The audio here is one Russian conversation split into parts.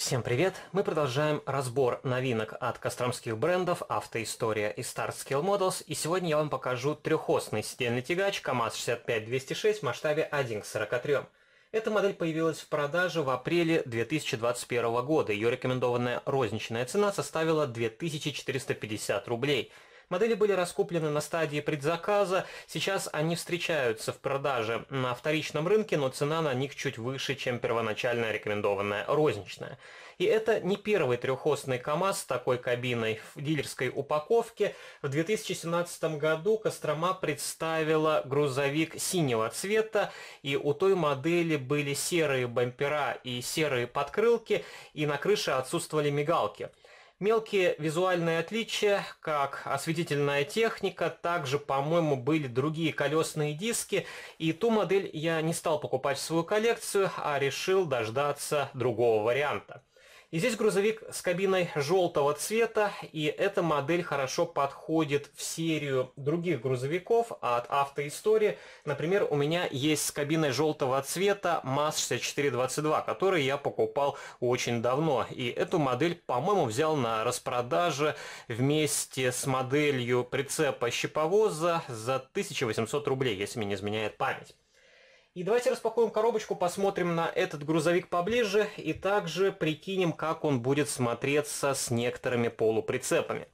Всем привет! Мы продолжаем разбор новинок от костромских брендов «Автоистория» и «Starscale Models», и сегодня я вам покажу трехосный сидельный тягач КамАЗ-65-206 в масштабе 1 к 43. Эта модель появилась в продаже в апреле 2021 года. Ее рекомендованная розничная цена составила 2450 рублей. Модели были раскуплены на стадии предзаказа, сейчас они встречаются в продаже на вторичном рынке, но цена на них чуть выше, чем первоначальная рекомендованная розничная. И это не первый трехосный КамАЗ с такой кабиной в дилерской упаковке. В 2017 году Кострома представила грузовик синего цвета, и у той модели были серые бампера и серые подкрылки, и на крыше отсутствовали мигалки. Мелкие визуальные отличия, как осветительная техника, также, по-моему, были другие колесные диски, и ту модель я не стал покупать в свою коллекцию, а решил дождаться другого варианта. И здесь грузовик с кабиной желтого цвета, и эта модель хорошо подходит в серию других грузовиков от «Автоистории». Например, у меня есть с кабиной желтого цвета МАЗ-6422, который я покупал очень давно. И эту модель, по-моему, взял на распродаже вместе с моделью прицепа щеповоза за 1800 рублей, если мне не изменяет память. И давайте распакуем коробочку, посмотрим на этот грузовик поближе и также прикинем, как он будет смотреться с некоторыми полуприцепами.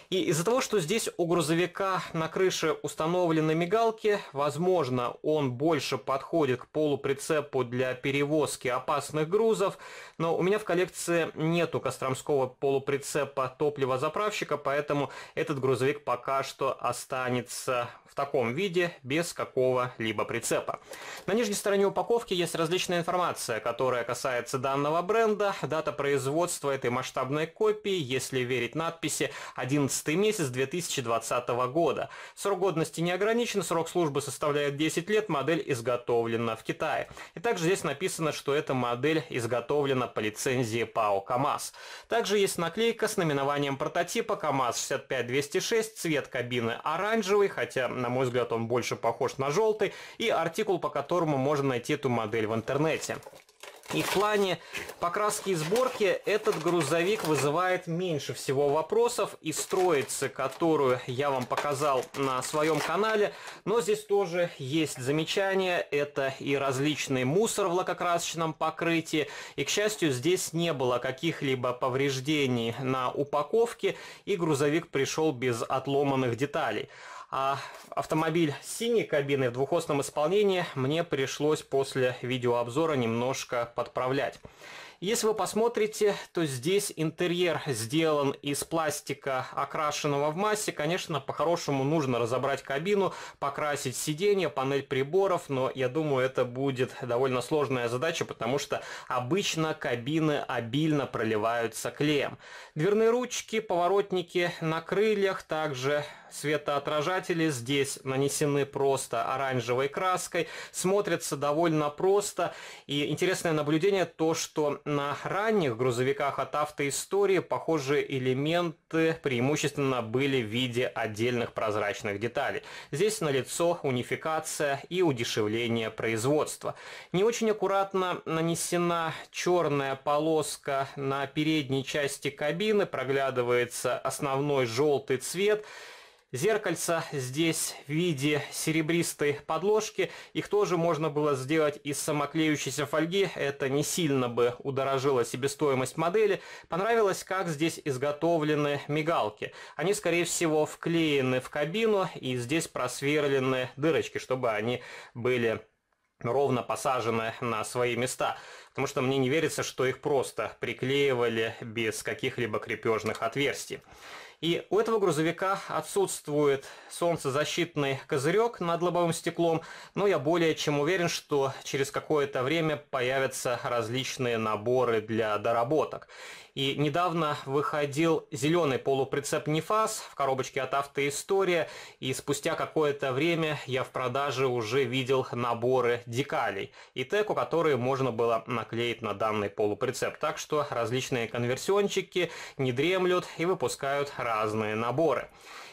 И из-за того, что здесь у грузовика на крыше установлены мигалки, возможно, он больше подходит к полуприцепу для перевозки опасных грузов, но у меня в коллекции нету костромского полуприцепа топливозаправщика, поэтому этот грузовик пока что останется в таком виде, без какого-либо прицепа. На нижней стороне упаковки есть различная информация, которая касается данного бренда, дата производства этой масштабной копии, если верить надписи, 11 месяц 2020 года. Срок годности не ограничен, срок службы составляет 10 лет, модель изготовлена в Китае. И также здесь написано, что эта модель изготовлена по лицензии ПАО КамАЗ. Также есть наклейка с наименованием прототипа КамАЗ-65-206, цвет кабины оранжевый, хотя, на мой взгляд, он больше похож на желтый, и артикул, по которому можно найти эту модель в интернете. И в плане покраски и сборки этот грузовик вызывает меньше всего вопросов из троицы, которую я вам показал на своем канале. Но здесь тоже есть замечания. Это и различный мусор в лакокрасочном покрытии. И, к счастью, здесь не было каких-либо повреждений на упаковке. И грузовик пришел без отломанных деталей. А автомобиль с синей кабиной в двухосном исполнении мне пришлось после видеообзора немножко подправлять. Если вы посмотрите, то здесь интерьер сделан из пластика, окрашенного в массе. Конечно, по-хорошему нужно разобрать кабину, покрасить сиденье, панель приборов, но я думаю, это будет довольно сложная задача, потому что обычно кабины обильно проливаются клеем. Дверные ручки, поворотники на крыльях, также светоотражатели здесь нанесены просто оранжевой краской, смотрятся довольно просто. И интересное наблюдение то, что на ранних грузовиках от «Автоистории» похожие элементы преимущественно были в виде отдельных прозрачных деталей. Здесь налицо унификация и удешевление производства. Не очень аккуратно нанесена черная полоска на передней части кабины, проглядывается основной желтый цвет. Зеркальца здесь в виде серебристой подложки. Их тоже можно было сделать из самоклеющейся фольги. Это не сильно бы удорожило себестоимость модели. Понравилось, как здесь изготовлены мигалки. Они, скорее всего, вклеены в кабину, и здесь просверлены дырочки, чтобы они были ровно посажены на свои места. Потому что мне не верится, что их просто приклеивали без каких-либо крепежных отверстий. И у этого грузовика отсутствует солнцезащитный козырек над лобовым стеклом, но я более чем уверен, что через какое-то время появятся различные наборы для доработок. И недавно выходил зеленый полуприцеп Нефас в коробочке от «Автоистория», и спустя какое-то время я в продаже уже видел наборы декалей и теку, которые можно было наклеить на данный полуприцеп. Так что различные конверсиончики не дремлют и выпускают разные наборы.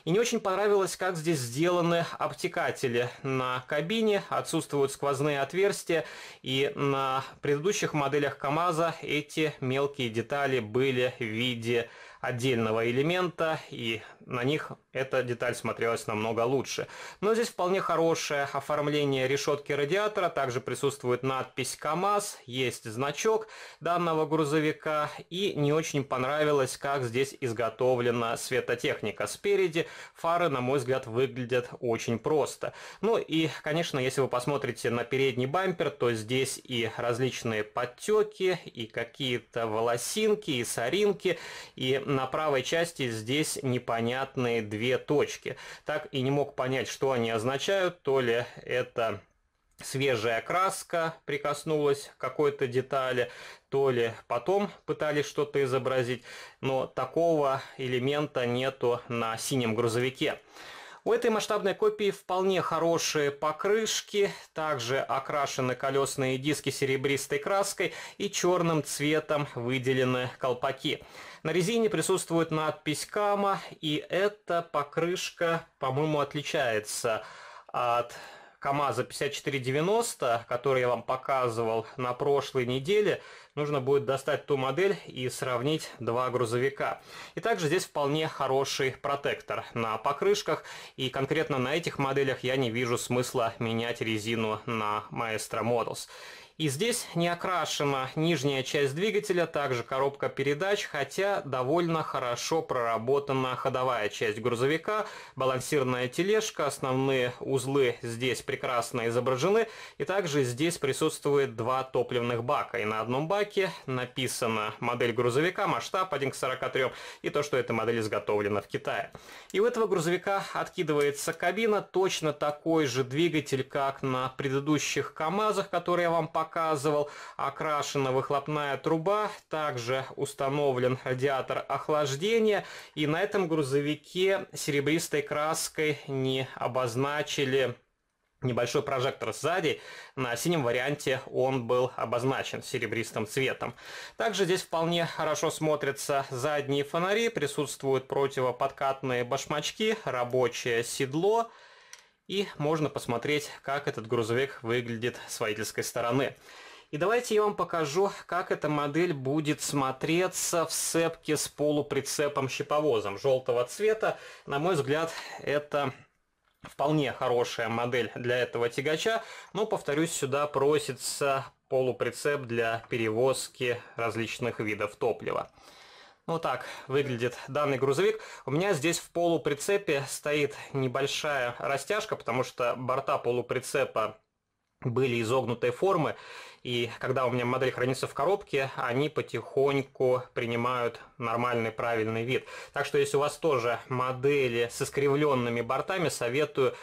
И не очень понравилось, как здесь сделаны обтекатели на кабине, отсутствуют сквозные отверстия, и на предыдущих моделях КАМАЗа эти мелкие детали были в виде отдельного элемента, и на них эта деталь смотрелась намного лучше. Но здесь вполне хорошее оформление решетки радиатора, также присутствует надпись КАМАЗ, есть значок данного грузовика, и не очень понравилось, как здесь изготовлена светотехника. Спереди фары, на мой взгляд, выглядят очень просто. Ну и, конечно, если вы посмотрите на передний бампер, то здесь и различные подтеки, и какие-то волосинки, и соринки, и на правой части здесь непонятные две точки. Так и не мог понять, что они означают, то ли это свежая краска прикоснулась к какой-то детали, то ли потом пытались что-то изобразить, но такого элемента нету на синем грузовике. У этой масштабной копии вполне хорошие покрышки, также окрашены колесные диски серебристой краской и черным цветом выделены колпаки. На резине присутствует надпись КАМА, и эта покрышка, по-моему, отличается от КАМАЗа 5490, который я вам показывал на прошлой неделе. Нужно будет достать ту модель и сравнить два грузовика. И также здесь вполне хороший протектор на покрышках, и конкретно на этих моделях я не вижу смысла менять резину на Maestro Models. И здесь не окрашена нижняя часть двигателя, также коробка передач, хотя довольно хорошо проработана ходовая часть грузовика, балансирная тележка, основные узлы здесь прекрасно изображены, и также здесь присутствует два топливных бака, и на одном баке написана модель грузовика, масштаб 1:43, и то, что эта модель изготовлена в Китае. И у этого грузовика откидывается кабина, точно такой же двигатель, как на предыдущих КАМАЗах, которые я вам показывал, окрашена выхлопная труба, также установлен радиатор охлаждения, и на этом грузовике серебристой краской не обозначили небольшой прожектор сзади. На синем варианте он был обозначен серебристым цветом. Также здесь вполне хорошо смотрятся задние фонари, присутствуют противоподкатные башмачки, рабочее седло, и можно посмотреть, как этот грузовик выглядит с водительской стороны. И давайте я вам покажу, как эта модель будет смотреться в сцепке с полуприцепом-щиповозом желтого цвета. На мой взгляд, это вполне хорошая модель для этого тягача, но, повторюсь, сюда просится полуприцеп для перевозки различных видов топлива. Вот так выглядит данный грузовик. У меня здесь в полуприцепе стоит небольшая растяжка, потому что борта полуприцепа были изогнутой формы, и когда у меня модель хранится в коробке, они потихоньку принимают нормальный правильный вид. Так что если у вас тоже модели с искривленными бортами, советую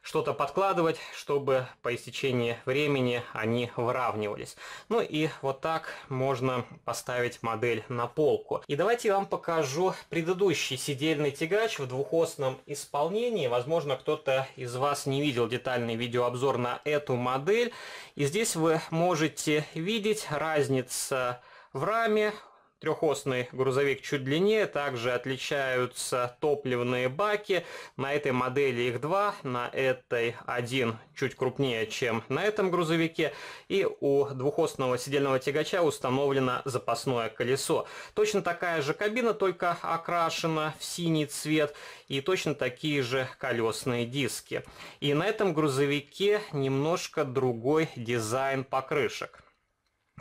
что-то подкладывать, чтобы по истечении времени они выравнивались. Ну и вот так можно поставить модель на полку. И давайте я вам покажу предыдущий сидельный тягач в двухосном исполнении. Возможно, кто-то из вас не видел детальный видеообзор на эту модель. И здесь вы можете видеть разницу в раме. Трехосный грузовик чуть длиннее, также отличаются топливные баки. На этой модели их два, на этой один чуть крупнее, чем на этом грузовике. И у двухосного сидельного тягача установлено запасное колесо. Точно такая же кабина, только окрашена в синий цвет, и точно такие же колесные диски. И на этом грузовике немножко другой дизайн покрышек.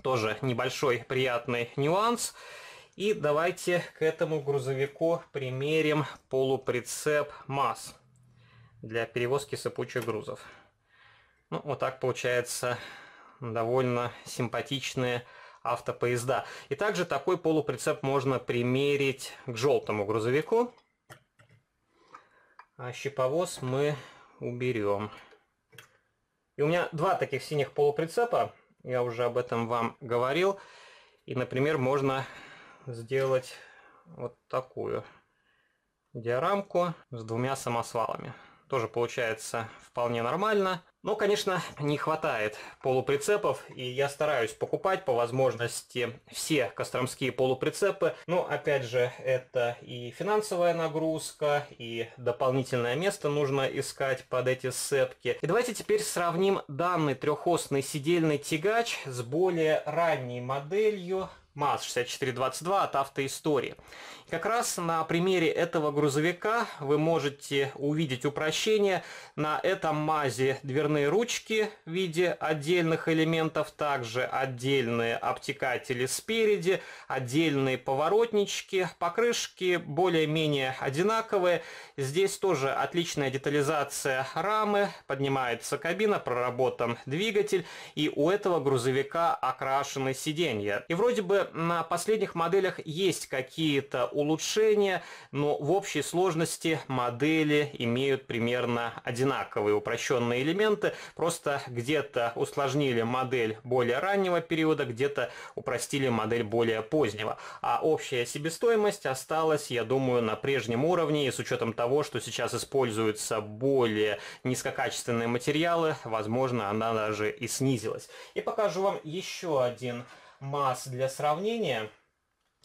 Тоже небольшой приятный нюанс. И давайте к этому грузовику примерим полуприцеп МАЗ для перевозки сыпучих грузов. Ну, вот так получается довольно симпатичные автопоезда. И также такой полуприцеп можно примерить к желтому грузовику. А щиповоз мы уберем. И у меня два таких синих полуприцепа. Я уже об этом вам говорил. И, например, можно сделать вот такую диорамку с двумя самосвалами. тоже получается вполне нормально. Но, конечно, не хватает полуприцепов, и я стараюсь покупать по возможности все костромские полуприцепы. Но, опять же, это и финансовая нагрузка, и дополнительное место нужно искать под эти сцепки. И давайте теперь сравним данный трехосный сидельный тягач с более ранней моделью МАЗ-6422 от Автоистории. И как раз на примере этого грузовика вы можете увидеть упрощение. На этом МАЗе дверные ручки в виде отдельных элементов, также отдельные обтекатели спереди, отдельные поворотнички, покрышки более-менее одинаковые. Здесь тоже отличная детализация рамы, поднимается кабина, проработан двигатель, и у этого грузовика окрашены сиденья. И вроде бы на последних моделях есть какие-то улучшения, но в общей сложности модели имеют примерно одинаковые упрощенные элементы, просто где-то усложнили модель более раннего периода, где-то упростили модель более позднего. А общая себестоимость осталась, я думаю, на прежнем уровне, и с учетом того, что сейчас используются более низкокачественные материалы, возможно, она даже и снизилась. И покажу вам еще один МАЗ для сравнения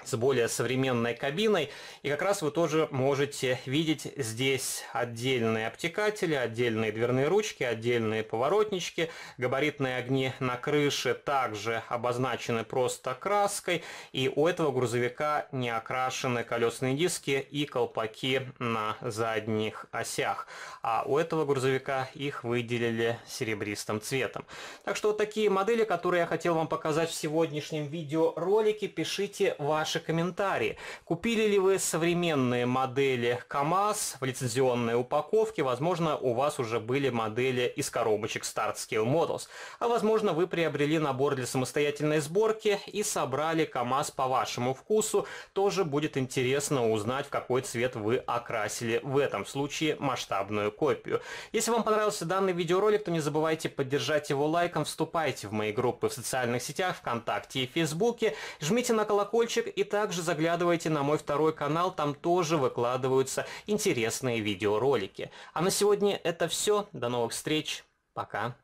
с более современной кабиной, и как раз вы тоже можете видеть здесь отдельные обтекатели, отдельные дверные ручки, отдельные поворотнички, габаритные огни на крыше также обозначены просто краской, и у этого грузовика не окрашены колесные диски и колпаки на задних осях, а у этого грузовика их выделили серебристым цветом. Так что вот такие модели, которые я хотел вам показать в сегодняшнем видеоролике. Пишите ваши комментарии. Купили ли вы современные модели КАМАЗ в лицензионной упаковке? Возможно, у вас уже были модели из коробочек Start Scale Models. А возможно, вы приобрели набор для самостоятельной сборки и собрали КАМАЗ по вашему вкусу. Тоже будет интересно узнать, в какой цвет вы окрасили в этом случае масштабную копию. Если вам понравился данный видеоролик, то не забывайте поддержать его лайком, вступайте в мои группы в социальных сетях, ВКонтакте и Фейсбуке, жмите на колокольчик и также заглядывайте на мой второй канал, там тоже выкладываются интересные видеоролики. А на сегодня это все. До новых встреч. Пока.